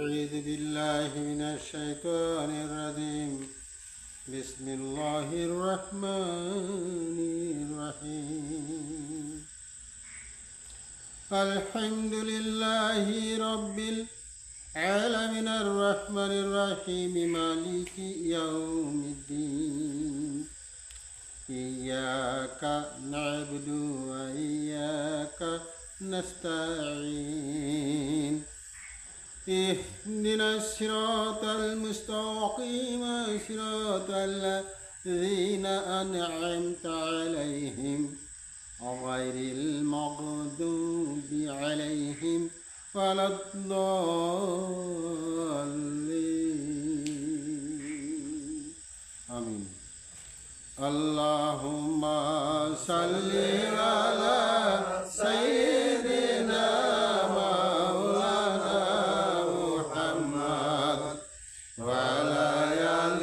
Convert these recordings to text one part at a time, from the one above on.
أعوذ بالله من الشيطان الرجيم بسم الله الرحمن الرحيم الحمد لله رب العالمين الرحمن الرحيم مالك يوم الدين إياك نعبد وإياك نستعين اهدنا الصراط المستقيم صراط الذين أنعمت عليهم غير المغضوب عليهم ولا الضالين آمين اللهم صل على سيدنا مولانا محمد وعلى آل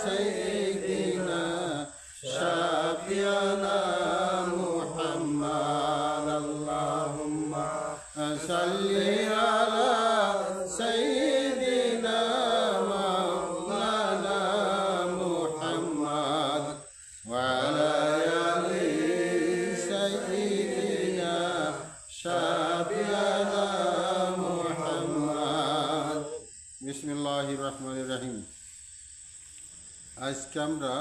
سيدنا شفيعنا محمد اللهم صل على سيدنا مولانا محمد وعلى آل سيدنا شفيعنا محمد بسم الله الرحمن الرحيم আজকে আমরা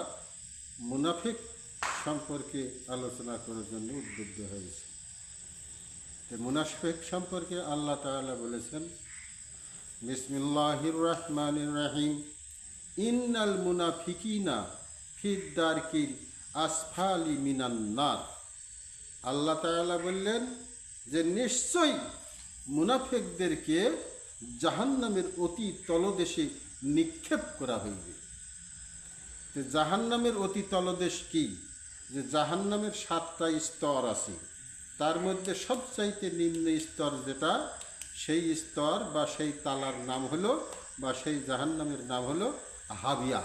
মুনাফিক সম্পর্কে আলোচনা করার জন্য উদ্বুদ্ধ হয়েছি। মুনাফিক সম্পর্কে আল্লাহ তাআলা বলেছেন বিসমিল্লাহির রহমানির রহিম ইন্নাল মুনাফিকিনা ফিদ দারকিল আসফালি মিনান নার। আল্লাহ তাআলা বললেন যে নিশ্চয়ই মুনাফিকদেরকে জাহান্নামের অতি তলদেশে নিক্ষেপ করা হইবে। জাহান্নামের অতি তলদেশ কি? যে জাহান্নামের 7টা স্তর আছে, তার মধ্যে সবচাইতে নিম্ন স্তর যেটা, সেই স্তর বা সেই তালার নাম হলো বা সেই জাহান্নামের নাম হলো হাবিয়া।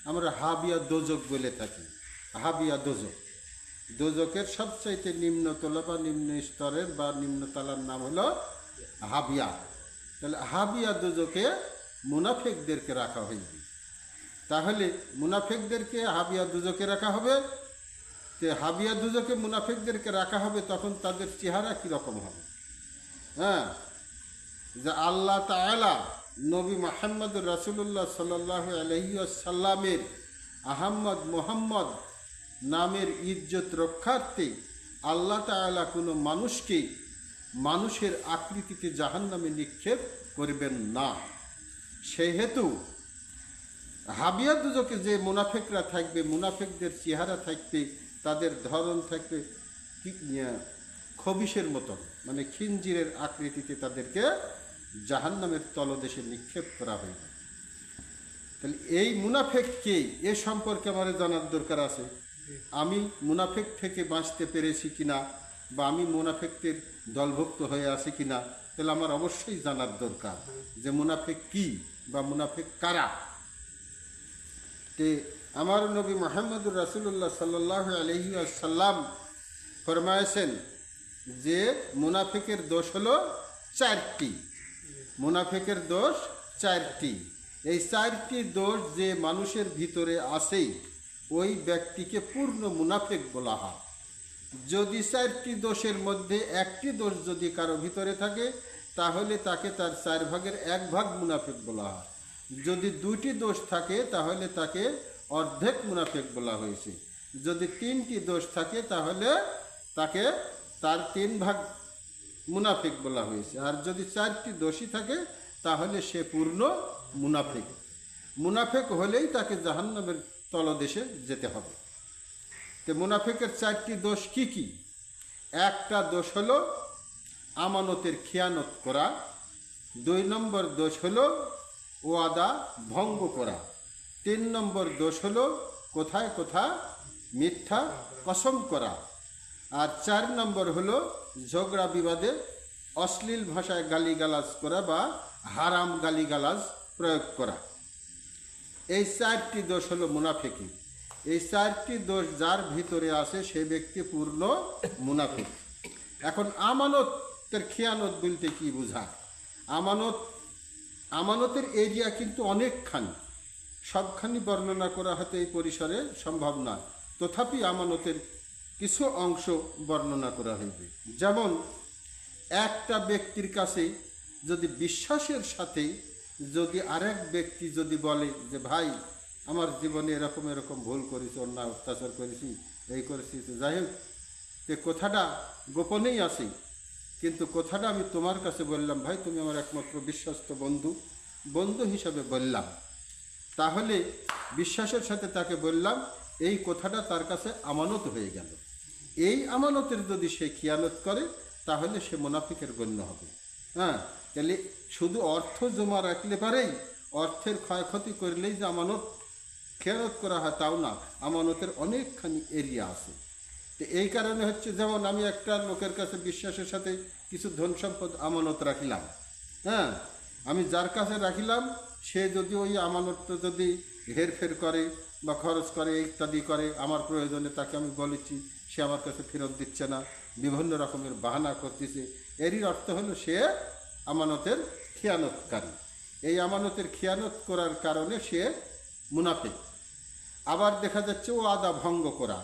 আমরা হাবিয়া দোজক বলে থাকি। হাবিয়া দোজক, দোজকের সবচাইতে নিম্ন তলা বা নিম্ন স্তরের বা নিম্ন তালার নাম হলো হাবিয়া। তাহলে হাবিয়া দোজকে মুনাফিকদেরকে রাখা হইবে। তাহলে মুনাফিকদেরকে হাবিয়া দুজকে রাখা হবে। তো হাবিয়া দুজকে মুনাফিকদেরকে রাখা হবে, তখন তাদের চেহারা কীরকম হবে? হ্যাঁ, যে আল্লাহ তাআলা নবী মুহাম্মদ রাসূলুল্লাহ সাল্লাল্লাহু আলাইহি ওয়াসাল্লামের আহমদ মুহাম্মদ নামের ইজ্জত রক্ষার্থে আল্লাহ তাআলা কোনো মানুষকে মানুষের আকৃতিতে জাহান্নামে নিক্ষেপ করবেন না। সেহেতু হাবিয়া দুজকে যে মুনাফিকরা থাকবে, মুনাফিকদের চেহারা থাকবে, তাদের ধরন থাকবে খবিশের মতন, মানে খিঞ্জিরের আকৃতিতে তাদেরকে জাহান্নামের তলদেশে নিক্ষেপ করা হইবে। তাহলে এই মুনাফিক কে, এ সম্পর্কে আমার জানার দরকার আছে। আমি মুনাফিক থেকে বাঁচতে পেরেছি কিনা, বা আমি মুনাফিকদের দলভুক্ত হয়ে আছি কিনা, তাহলে আমার অবশ্যই জানার দরকার যে মুনাফিক কি বা মুনাফিক কারা। তে আমার নবী মুহাম্মদুর রাসূলুল্লাহ সাল্লাল্লাহু আলাইহি ওয়াসাল্লাম ফরমায়েছেন যে মুনাফিকের দোষ হলো 4টি। মুনাফিকের দোষ 4টি। এই 4টি দোষ যে মানুষের ভিতরে আছে, ওই ব্যক্তিকে পূর্ণ মুনাফিক বলা হয়। যদি 4টি দোষের মধ্যে একটি দোষ যদি কারো ভিতরে থাকে, তাহলে তাকে তার 4 ভাগের 1 ভাগ মুনাফিক বলা হয়। যদি 2টি দোষ থাকে, তাহলে তাকে অর্ধেক মুনাফিক বলা হয়েছে। যদি 3টি দোষ থাকে, তাহলে তাকে তার 3 ভাগ মুনাফিক বলা হয়েছে। আর যদি 4টি দোষই থাকে, তাহলে সে পূর্ণ মুনাফিক। মুনাফিক হলেই তাকে জাহান্নামের তলদেশে যেতে হবে। তো মুনাফিকের 4টি দোষ কি কি? একটা দোষ হলো আমানতের খেয়ানত করা। 2 নম্বর দোষ হলো ওয়াদা ভঙ্গ করা। 3 নম্বর দোষ হলো কোথায় কোথায় মিথ্যা কসম করা। আর 4 নম্বর হলো ঝগড়া বিবাদে অশ্লীল ভাষায় গালিগালাজ করা বা হারাম গালিগালাজ প্রয়োগ করা। এই 4টি দোষ হলো মুনাফিকি। এই 4টি দোষ যার ভিতরে আছে সে ব্যক্তি পূর্ণ মুনাফিক। এখন আমানতের খেয়ানত বলতে কি বোঝায়? আমানত আমানতের এরিয়া কিন্তু অনেকখানি, সবখানি বর্ণনা করা হয়তো এই পরিসরে সম্ভব না, তথাপি আমানতের কিছু অংশ বর্ণনা করা হইবে। যেমন একটা ব্যক্তির কাছে যদি বিশ্বাসের সাথে যদি আরেক ব্যক্তি যদি বলে যে ভাই আমার জীবনে এরকম এরকম ভুল করেছি, অন্যায় অত্যাচার করেছি, এই করেছি, তো যাই হোক যে কথাটা গোপনেই আছে, কিন্তু কথাটা আমি তোমার কাছে বললাম, ভাই তুমি আমার একমাত্র বিশ্বস্ত বন্ধু, বন্ধু হিসাবে বললাম, তাহলে বিশ্বাসের সাথে তাকে বললাম, এই কথাটা তার কাছে আমানত হয়ে গেল। এই আমানতের যদি সে খিয়ানত করে তাহলে সে মুনাফিকের গণ্য হবে। হ্যাঁ, তাহলে শুধু অর্থ জমা রাখলে পারেই, অর্থের ক্ষয়ক্ষতি করলেই যে আমানত খেয়ানত করা হয় তাও না, আমানতের অনেকখানি এরিয়া আছে। তো এই কারণে হচ্ছে, যেমন আমি একটা লোকের কাছে বিশ্বাসের সাথে কিছু ধন সম্পদ আমানত রাখিলাম, হ্যাঁ, আমি যার কাছে রাখিলাম সে যদি ওই আমানতটা যদি হেরফের করে বা খরচ করে ইত্যাদি করে, আমার প্রয়োজনে তাকে আমি বলেছি, সে আমার কাছে ফেরত দিচ্ছে না, বিভিন্ন রকমের বাহানা করতেছে, এরই অর্থ হলো সে আমানতের খেয়ানতকারী। এই আমানতের খেয়ানত করার কারণে সে মুনাফিক। আবার দেখা যাচ্ছে ও আদা ভঙ্গ করা,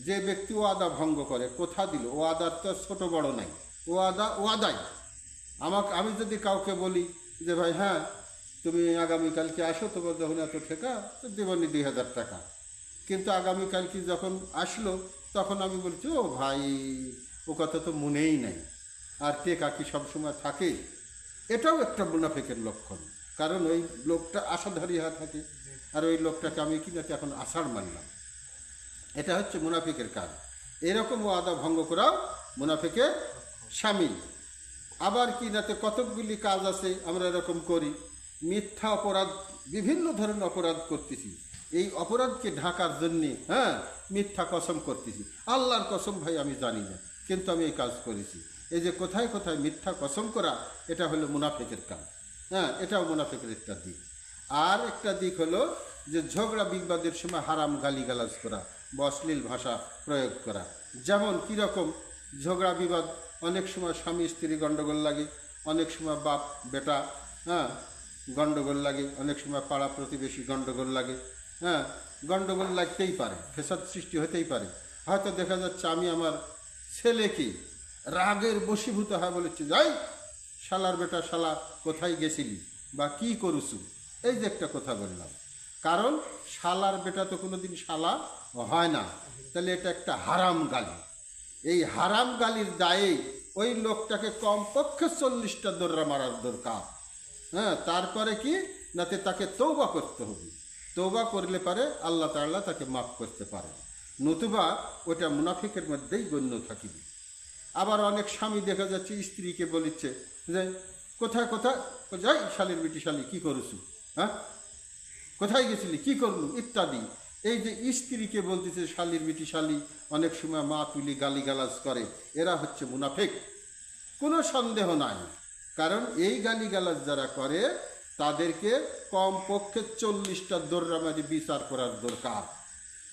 যে ব্যক্তি ও আদা ভঙ্গ করে, কথা দিল, ও আদার তো ছোট বড় নাই, ও আদাই। আমি যদি কাউকে বলি যে ভাই হ্যাঁ তুমি আগামীকালকে আসো, তোমার যখন এত ঠেকা তো দেবনি 2000 টাকা, কিন্তু আগামীকালকে যখন আসলো তখন আমি বলছি ও ভাই ও কথা তো মনেই নাই, আর টেকা কি সবসময় থাকে? এটাও একটা মুনাফিকের লক্ষণ, কারণ ওই লোকটা আশাধারী হয়ে থাকে, আর ওই লোকটাকে আমি কি নাকি এখন আষাঢ় মানলাম, এটা হচ্ছে মুনাফিকের কাজ। এরকম ওয়াদা ভঙ্গ করাও মুনাফিকের শামিল। আবার কি নাতে কতকগুলি কাজ আছে আমরা এরকম করি, মিথ্যা অপরাধ, বিভিন্ন ধরনের অপরাধ করতেছি, এই অপরাধকে ঢাকার জন্যে হ্যাঁ মিথ্যা কসম করতেছি, আল্লাহর কসম ভাই আমি জানি না, কিন্তু আমি এই কাজ করেছি। এই যে কোথায় কোথায় মিথ্যা কসম করা, এটা হলো মুনাফিকের কাজ। হ্যাঁ, এটাও মুনাফিকের একটা দিক। আর একটা দিক হলো যে ঝগড়া বিবাদের সময় হারাম গালিগালাজ করা বা অশ্লীল ভাষা প্রয়োগ করা। যেমন কীরকম ঝগড়া বিবাদ, অনেক সময় স্বামী স্ত্রী গণ্ডগোল লাগে, অনেক সময় বাপ বেটা হ্যাঁ গণ্ডগোল লাগে, অনেক সময় পাড়া প্রতিবেশী গণ্ডগোল লাগে। হ্যাঁ, গণ্ডগোল লাগতেই পারে, ফেসাদ সৃষ্টি হতেই পারে। হয়তো দেখা যাচ্ছে আমি আমার ছেলেকে রাগের বশীভূত হয় বলেছি, যাই শালার বেটা শালা কোথায় গেছিলি বা কি করুছু, এই যে একটা কথা বললাম, কারণ শালার বেটা তো কোনোদিন শালা হয় না, তাহলে এটা একটা হারাম গালি। এই হারাম গালির দায়ে ওই লোকটাকে কমপক্ষে 40টা দৌড়া মারার দরকার। হ্যাঁ, তারপরে কি নাতে তাকে তৌবা করতে হবে, তৌবা করলে পারে আল্লাহ তাআলা তাকে মাফ করতে পারে, নতুবা ওটা মুনাফিকের মধ্যেই গণ্য থাকিবে। আবার অনেক স্বামী দেখা যাচ্ছে স্ত্রীকে বলিচ্ছে যে কোথায় কোথায় যাই শালির বেটি শালি কি করছু, হ্যাঁ কোথায় গেছিলি কি করলু ইত্যাদি। এই যে স্ত্রীকে বলতেছে শালির বেটি শালি, অনেক সময় মা তুলি গালিগালাজ করে, এরা হচ্ছে মুনাফিক, কোনো সন্দেহ নাই। কারণ এই গালিগালাজ যারা করে তাদেরকে কমপক্ষে 40টা দৌড়ামারি বিচার করার দরকার।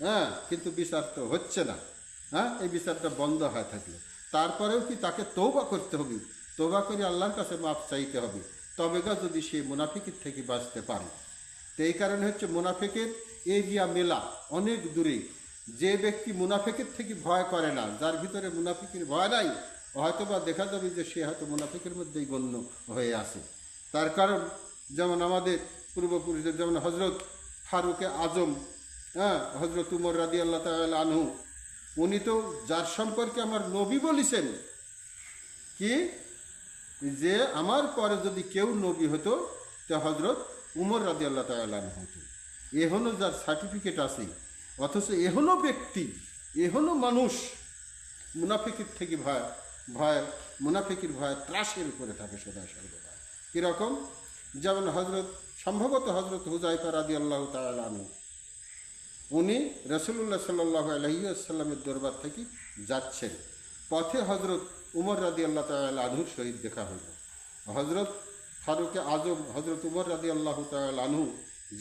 হ্যাঁ, কিন্তু বিচার তো হচ্ছে না। হ্যাঁ, এই বিচারটা বন্ধ হয়ে থাকলো, তারপরেও কি তাকে তওবা করতে হবে, তওবা করে আল্লাহর কাছে মাফ চাইতে হবে, তবে যদি সে মুনাফিকের থেকে বাঁচতে পারে। তো এই কারণে হচ্ছে মুনাফিকের এরিয়া মেলা অনেক দূরে। যে ব্যক্তি মুনাফিকের থেকে ভয় করে না, যার ভিতরে মুনাফিকের ভয় নাই, হয়তো বা দেখা যাবে যে সে হয়তো মুনাফিকের মধ্যেই গণ্য হয়ে আসে। তার কারণ যেমন আমাদের পূর্বপুরুষদের, যেমন হজরত ফারুকে আজম, হ্যাঁ হজরত উমর রাদিয়াল্লাহু তাআলা আনহু, উনি তো যার সম্পর্কে আমার নবী বলেছেন কি যে আমার পরে যদি কেউ নবী হতো তো হজরত উমর রাদিয়াল্লাহু তাআলা আনহু হতো। এখনো যার সার্টিফিকেট আছে, অথচ এখনো ব্যক্তি, এখনো মানুষ মুনাফিকের থেকে মুনাফিকের ভয় ত্রাসের উপরে থাকে সদা সর্বদা। কীরকম, যেমন সম্ভবত হজরত হুযায়ফা রাদিয়াল্লাহু তাআলা আনহু, উনি রাসূলুল্লাহ সাল্লাল্লাহু আলাইহি ওয়াসাল্লামের দরবার থেকে যাচ্ছেন, পথে হজরত উমর রাদিয়াল্লাহু তাআলা আনহুর সহিত দেখা হইল। হজরত ফারুকে আজম হজরত উমর রাদিয়াল্লাহু তাআলা আনহু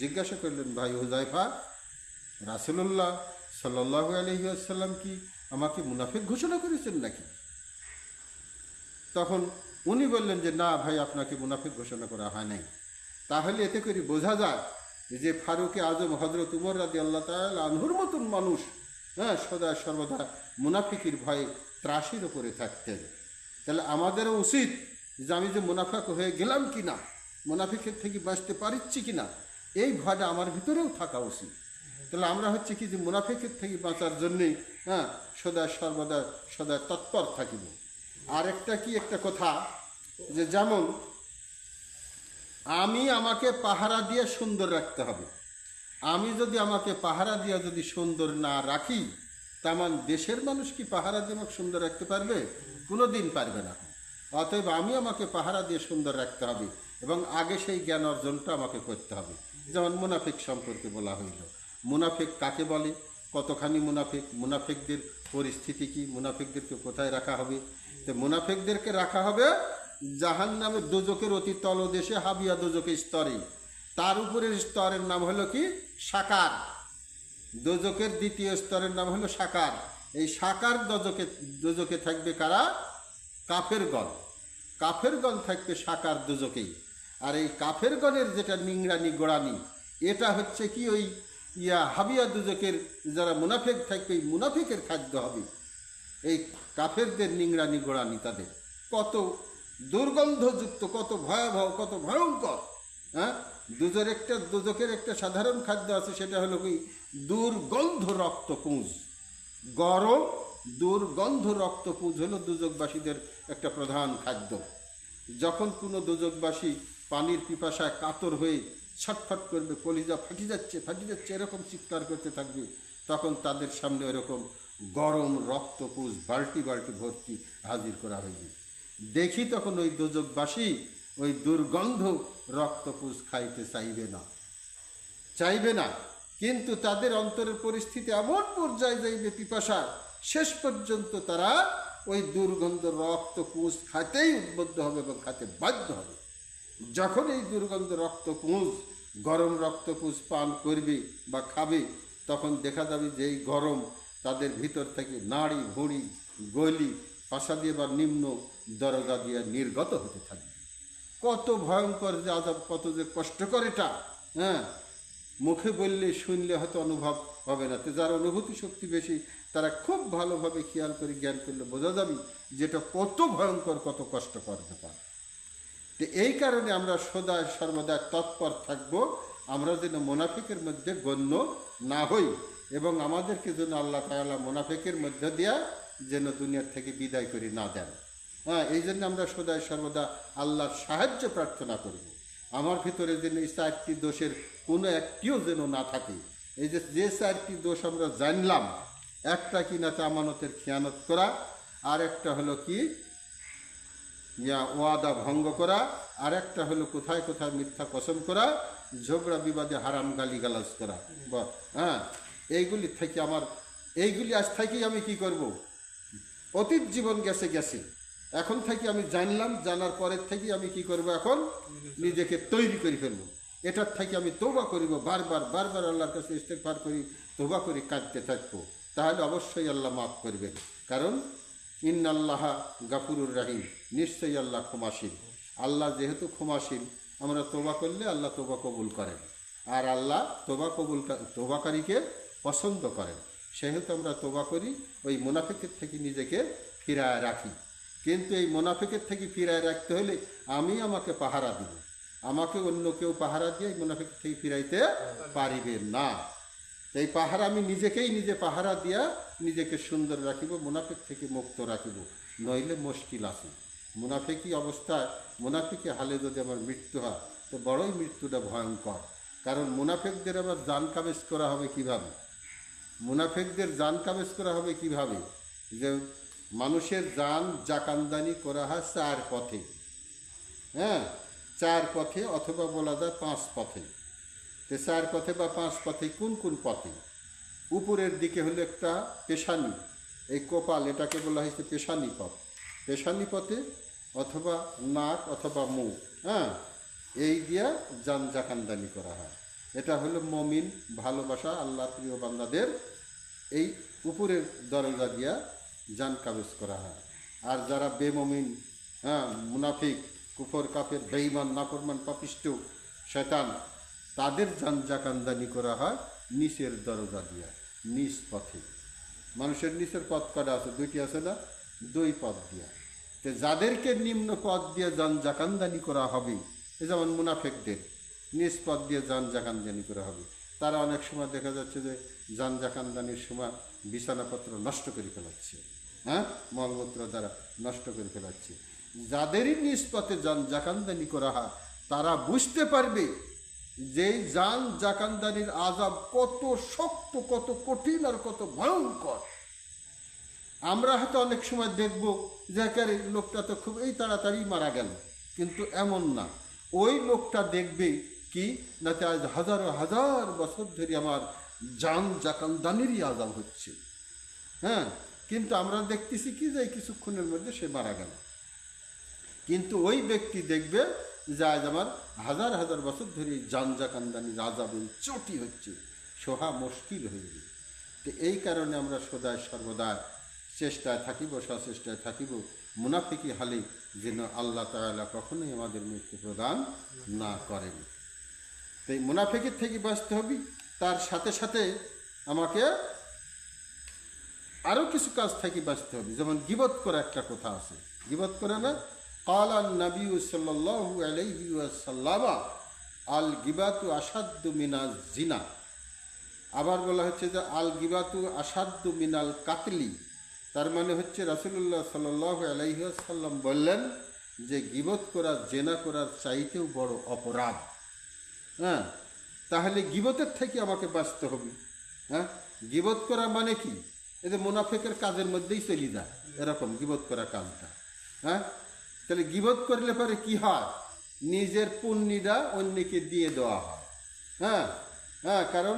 জিজ্ঞাসা করলেন, ভাই হুযায়ফা, রাসূলুল্লাহ সাল্লাল্লাহু আলাইহি ওয়াসাল্লাম কি আমাকে মুনাফিক ঘোষণা করেছেন নাকি? তখন উনি বললেন যে না ভাই, আপনাকে মুনাফিক ঘোষণা করা হয় নাই। তাহলে এতে করে বোঝা যায় যে ফারুকে আজম হজরত উমর রাদিয়াল্লাহু তাআলা আনহুর মতন মানুষ সদা সর্বদা মুনাফিকের ভয়ে ত্রাসের উপরে থাকতেন। তাহলে আমাদেরও উচিত যে আমি যে মুনাফিক হয়ে গেলাম কিনা, মুনাফিকের থেকে বাঁচতে পারছি কিনা, এই ভয়টা আমার ভিতরেও থাকা উচিত। তাহলে আমরা হচ্ছে কি যে মুনাফিকের থেকে বাঁচার জন্যেই সদা সর্বদা সদা তৎপর থাকিব। আর একটা কথা যে যেমন আমি আমাকে পাহারা দিয়ে সুন্দর রাখতে হবে। আমি যদি আমাকে পাহারা দিয়ে যদি সুন্দর না রাখি, তেমন দেশের মানুষ কি পাহারা দিয়ে আমাকে সুন্দর রাখতে পারবে? কোনো দিন পারবে না। অতএব আমি আমাকে পাহারা দিয়ে সুন্দর রাখতে হবে এবং আগে সেই জ্ঞান অর্জনটা আমাকে করতে হবে। যেমন মুনাফিক সম্পর্কে বলা হইল, মুনাফিক কাকে বলে, কতখানি মুনাফিক, মুনাফিকদের পরিস্থিতি কি, মুনাফিকদেরকে কোথায় রাখা হবে? তো মুনাফিকদেরকে রাখা হবে জাহান্নামের দোজখের অতি তলদেশে, হাবিয়া দোজখের স্তরে। তার উপরের স্তরের নাম হলো কি? সাকার। দোজখের দ্বিতীয় স্তরের নাম হলো সাকার। এই সাকার দোজখে থাকবে কারা? কাফেরগণ। কাফেরগণ থাকবে সাকার দোজখেই। আর এই কাফেরগণের যেটা নিংড়ানি গোড়ানি, এটা হচ্ছে কি ওই হাবিয়া দোজখের যারা মুনাফিক থাকবে, এই মুনাফিকের খাদ্য হবে এই কাফেরদের নিংড়ানি গোড়ানি। তাদের কত দুর্গন্ধযুক্ত, কত ভয়াবহ, কত ভয়ঙ্কর। দুজখের একটা সাধারণ খাদ্য আছে, সেটা হলো কি? দুর্গন্ধ রক্তপুঞ্জ। গরম দুর্গন্ধ রক্তপুঞ্জ হলো দুজখবাসীদের একটা প্রধান খাদ্য। যখন কোনো দুজখবাসী পানির পিপাসায় কাতর হয়ে ছটফট করবে, কলিজা ফাটি যাচ্ছে এরকম চিৎকার করতে থাকবে, তখন তাদের সামনে এরকম গরম রক্তপুঞ্জ বাল্টি বাল্টি ভর্তি হাজির করা হইবে। দেখি তখন ওই দোজখবাসী ওই দুর্গন্ধ রক্তপুঞ্জ খাইতে চাইবে না। কিন্তু তাদের অন্তরের পরিস্থিতি এমন পর্যায়ে যাইবে পিপাসা, শেষ পর্যন্ত তারা ওই দুর্গন্ধ রক্তপুঞ্জ খাতেই উদ্বুদ্ধ হবে এবং খাতে বাধ্য হবে। যখন এই দুর্গন্ধ রক্তপুঞ্জ, গরম রক্তপুঞ্জ পান করবে বা খাবে, তখন দেখা যাবে যে এই গরম তাদের ভিতর থেকে নাড়ি ভুঁড়ি গলি পাশা দিয়ে বা নিম্ন দরজা দিয়ে নির্গত হতে থাকবে। কত ভয়ঙ্কর যে আযাব, কত যে কষ্টকর এটা! মুখে বললে শুনলে হয়তো অনুভব হবে না। তো যার অনুভূতি শক্তি বেশি, তারা খুব ভালোভাবে খেয়াল করে জ্ঞান করলে বোঝা যাবে যেটা কত ভয়ঙ্কর, কত কষ্টকর ব্যাপার। তো এই কারণে আমরা সদা সর্বদা তৎপর থাকব, আমরা যেন মুনাফিকের মধ্যে গণ্য না হই এবং আমাদেরকে যেন আল্লাহ তাআলা মুনাফিকের মধ্যে দিয়া যেন দুনিয়ার থেকে বিদায় করে না দেন। এই জন্য আমরা সদা সর্বদা আল্লাহর সাহায্য প্রার্থনা করব। আমার ভিতরে যেন এই 4টি দোষের কোনো একটিও যেন না থাকে। এই যে 4টি দোষ আমরা জানলাম, একটা কি না, আমানতের খেয়ানত করা, আর একটা হলো কি ওয়াদা ভঙ্গ করা, আর একটা হলো কোথায় কোথায় মিথ্যা কসম করা, ঝগড়া বিবাদে হারাম গালিগালাজ করা। এইগুলি থেকে এইগুলি আজ থেকেই আমি কি করব? অতীত জীবন গেছে, এখন থেকে আমি জানলাম, জানার পরের থেকে আমি কি করব? এখন নিজেকে তৈরি করে ফেলবো। এটার থেকে আমি তওবা করিব, বারবার আল্লাহর কাছে ইস্তেগফার করি, তওবা করি, কাঁদতে থাকবো। তাহলে অবশ্যই আল্লাহ মাফ করবেন। কারণ ইন্নাল্লাহ গাফুরুর রাহিম, নিশ্চয়ই আল্লাহ ক্ষমাশীল। আল্লাহ যেহেতু ক্ষমাশীল, আমরা তওবা করলে আল্লাহ তওবা কবুল করেন, আর আল্লাহ তওবাকারীকে পছন্দ করেন। সেহেতু আমরা তওবা করি, ওই মুনাফিকের থেকে নিজেকে ফিরায় রাখি। কিন্তু এই মুনাফিকের থেকে ফিরায় রাখতে হলে আমাকে পাহারা দিব। আমাকে অন্য কেউ পাহারা দিয়ে এই মুনাফিকের থেকে ফিরাইতে পারিবে না। এই পাহারা আমি নিজে পাহারা দিয়া নিজেকে সুন্দর রাখিব, মুনাফিক থেকে মুক্ত রাখিব, নইলে মুশকিল আছে। মুনাফিকি অবস্থায়, মুনাফিকি হালে যদি আমার মৃত্যু হয়, তো বড়ই মৃত্যুটা ভয়ঙ্কর। কারণ মুনাফিকদের আবার জান কাবেজ করা হবে কিভাবে? মুনাফিকদের জান কাবেজ করা হবে কিভাবে? যে মানুষের জান জাকানদানি করা হয় 4 পথে। 4 পথে, অথবা বলা যায় 5 পথে। তো 4 পথে বা 5 পথে কোন পথে? উপরের দিকে হলো একটা পেশানি, এই কপাল, এটাকে বলা হয়েছে পেশানি পথ। পেশানি পথে অথবা নাক অথবা মুখ, এই দিয়া জান জাকানদানি করা হয়। এটা হলো মমিন, ভালোবাসা, আল্লাহ প্রিয় বান্দাদের এই উপরের দরজা দিয়া জান কাবেজ করা হয়। আর যারা বেমমিন, হ্যাঁ, মুনাফিক, কুফর, কাফের, বেঈমান, নাফরমান, পাপিষ্ঠ, শয়তান, তাদের জানজাকান্দানি করা হয় নিচের দরজা দিয়া, নিচ পথে। মানুষের নিচের পথ কটা আছে? দুইটি আছে না? দুই পথ দিয়া। তো যাদেরকে নিম্ন পথ দিয়ে জানজাকান্দানি করা হবে, এ যেমন মুনাফিকদের নিজ পথ দিয়ে জানজাকান্দানি করা হবে। তারা অনেক সময় দেখা যাচ্ছে যে জানজাকান্দানির সময় বিছানাপত্র নষ্ট করে ফেলাচ্ছে, হ্যাঁ, মলমূত্র দ্বারা নষ্ট করে ফেলাচ্ছে। যাদেরই নিজ পথে জানজাকান্দানি করা হয়, তারা বুঝতে পারবে যে জান জাকান্দানির আযাব কত শক্ত, কত কঠিন আর কত ভয়ঙ্কর। আমরা হয়তো অনেক সময় দেখব যে লোকটা তো খুব এই তাড়াতাড়ি মারা গেল, কিন্তু এমন না। ওই লোকটা দেখবে কি না, আজ হাজার হাজার বছর ধরে আমার জান জাকান্দানিরই আযাব হচ্ছে, হ্যাঁ, কিন্তু আমরা দেখতেছি কি যে কিছুক্ষণের মধ্যে সে মারা গেল। কিন্তু ওই ব্যক্তি দেখবে যে আজ আমার হাজার হাজার বছর ধরে জানজাকান্দানির আযাবে চটি হচ্ছে, সোহা মুশকিল হয়ে গেছে। তো এই কারণে আমরা সদায় সর্বদা চেষ্টায় থাকিব, সচেষ্টায় থাকিব মুনাফিকি হালে যেন আল্লাহ তাআলা কখনোই আমাদের মৃত্যু প্রদান না করেন। তো এই মুনাফিকের থেকে বাঁচতে হবে। তার সাথে সাথে আমাকে আরও কিছু কাজ থেকে বাঁচতে হবে। যেমন গীবত করা একটা কথা আছে, গীবত করে না, قال النبي صلى الله عليه وسلم আল গিবাতু আসাদ্দু মিনাজ জিনা। আবার বলা হচ্ছে যে আল গিবাতু আসাদ্দু মিনাল কাতলি। তার মানে হচ্ছে রাসূলুল্লাহ সাল্লাল্লাহু আলাইহি ওয়াসাল্লাম বললেন যে গীবত করা জেনা করার চাইতেও বড় অপরাধ। হ্যাঁ, তাহলে গীবতের থেকে আমাকে বাঁচতে হবে। হ্যাঁ, গীবত করা মানে কি? এতে মুনাফিকের কাজের মধ্যেই চলে যায় এরকম গীবত করা কাজটা। হ্যাঁ, তাহলে গীবত করলে পরে কি হয়? নিজের পুণ্যটা অন্যকে দিয়ে দেওয়া হয়। হ্যাঁ, হ্যাঁ, কারণ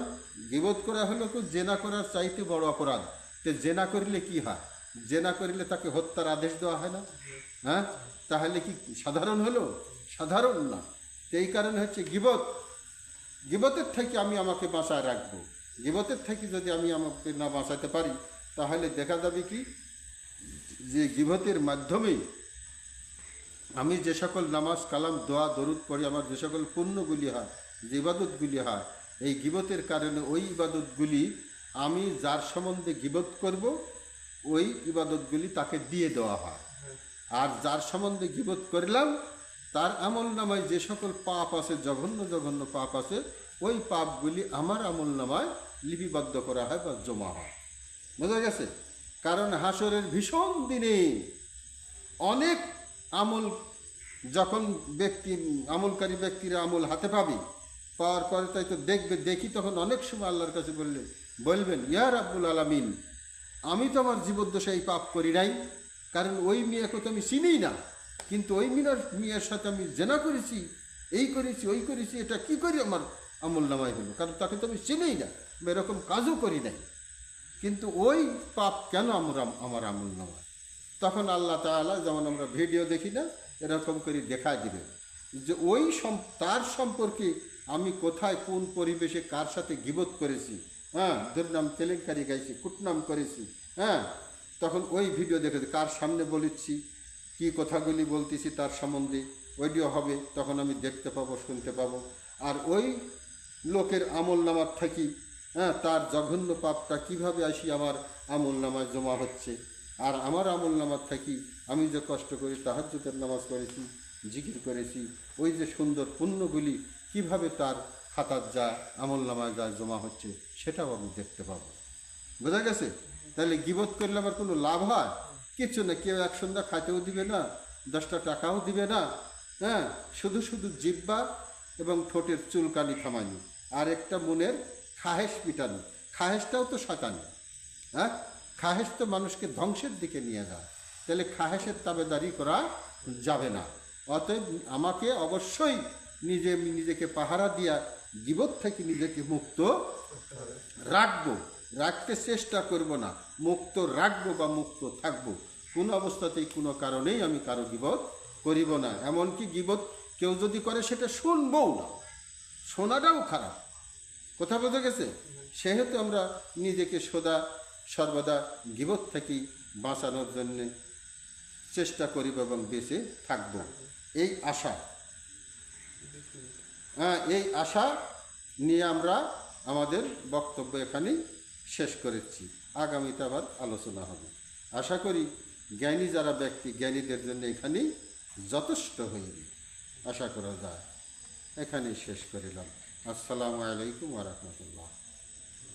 গীবত করা হলো তো জেনা করার চাইতে বড় অপরাধ। তো জেনা করলে কি হয়? জেনা করলে তাকে হত্যার আদেশ দেওয়া হয় না? হ্যাঁ, তাহলে কি সাধারণ হলো? সাধারণ না। তো এই কারণে হচ্ছে গীবত, গীবতের থেকে আমি আমাকে বাঁচায় রাখবো। গীবতের থেকে যদি আমি আমাকে না বাঁচাতে পারি, তাহলে দেখা যাবে কি যে গীবতের মাধ্যমেই আমি যে সকল নামাজ, কালাম, দোয়া, দরুদ পড়ি, আমার যে সকল পুণ্যগুলি হয়, যে ইবাদতগুলি হয়, এই গীবতের কারণে ওই ইবাদতগুলি আমি যার সম্বন্ধে গীবত করব, ওই ইবাদতগুলি তাকে দিয়ে দেওয়া হয়। আর যার সম্বন্ধে গীবত করলাম, তার আমল নামায় যে সকল পাপ আছে, জঘন্য জঘন্য পাপ আছে, ওই পাপগুলি আমার আমল নামায় লিপিবদ্ধ করা হয় বা জমা হয়। বোঝা গেছে? কারণ হাসরের ভীষণ দিনে অনেক আমল যখন আমলকারী ব্যক্তিরা আমল হাতে পাবে, পাওয়ার পরে তাই তো দেখি তখন অনেক সময় আল্লাহর কাছে বলবেন ইয়া রাব্বুল আলামিন, আমি তো আমার জীবদ্দশায় এই পাপ করি নাই, কারণ ওই মেয়েকে তো আমি চিনিই না, কিন্তু ওই মেয়ের সাথে আমি জেনা করেছি, এই করেছি, ওই করেছি, এটা কি করি আমার আমল নামায় হলো? কারণ তাকে তো আমি চিনিই না, এরকম কাজও করি নাই, কিন্তু ওই পাপ কেন আমার আমল নামায়? তখন আল্লাহ তাআলা, যেমন আমরা ভিডিও দেখি না, এরকম করে দেখা দিবে যে ওই তার সম্পর্কে আমি কোথায়, কোন পরিবেশে, কার সাথে গীবত করেছি, হ্যাঁ, দুর্নাম কেলেঙ্কারি গাইছি, কুটনাম করেছি, হ্যাঁ, তখন ওই ভিডিও দেখে কার সামনে বলেছি, কি কথাগুলি বলতেছি তার সম্বন্ধে ওইডিও হবে, তখন আমি দেখতে পাবো, শুনতে পাবো। আর ওই লোকের আমল নামার থাকি, হ্যাঁ, তার জঘন্য পাপটা কিভাবে আসি আমার আমল নামায় জমা হচ্ছে। আর আমার আমল নামার থাকি আমি যে কষ্ট করি, তাহাজ্জুদের নামাজ করেছি, জিকির করেছি, ওই যে সুন্দর পুণ্যগুলি কিভাবে তার খাতার যা আমল নামায় যা জমা হচ্ছে, সেটাও আমি দেখতে পাবো। বোঝা গেছে? তাহলে গীবত করলে আমার কোনো লাভ হয়? কিচ্ছু না। কেউ এক সন্ধ্যা খাইতেও দিবে না, 10টা টাকাও দিবে না। হ্যাঁ, শুধু শুধু জিহ্বা এবং ঠোঁটের চুলকানি থামানি, আর একটা মনের খাহেশ মিটানো। খাহেশটাও তো শয়তানি। হ্যাঁ, খাহেশ তো মানুষকে ধ্বংসের দিকে নিয়ে যায়। তাহলে খাহেশের তাবেদারি করা যাবে না। অতএব আমাকে অবশ্যই নিজেকে পাহারা দিয়া গীবত থেকে নিজেকে মুক্ত রাখবো, রাখতে চেষ্টা করব না, মুক্ত রাখবো বা মুক্ত থাকবো। কোনো অবস্থাতেই কোনো কারণেই আমি কারো গীবত করিব না। এমনকি গীবত কেউ যদি করে সেটা শুনবও না, শোনাটাও খারাপ। কথা বোঝা গেছে? সেহেতু আমরা নিজেকে সর্বদা গীবত থেকে বাঁচানোর জন্যে চেষ্টা করিব এবং বেঁচে থাকব, এই আশা, এই আশা নিয়ে আমরা আমাদের বক্তব্য এখানেই শেষ করেছি। আগামীতে আবার আলোচনা হবে। আশা করি জ্ঞানী যারা ব্যক্তি, জ্ঞানীদের জন্য এখানেই যথেষ্ট হইবে, আশা করা যায়। এখানেই শেষ করিলাম। আসসালামু আলাইকুম ওয়া রাহমাতুল্লাহ।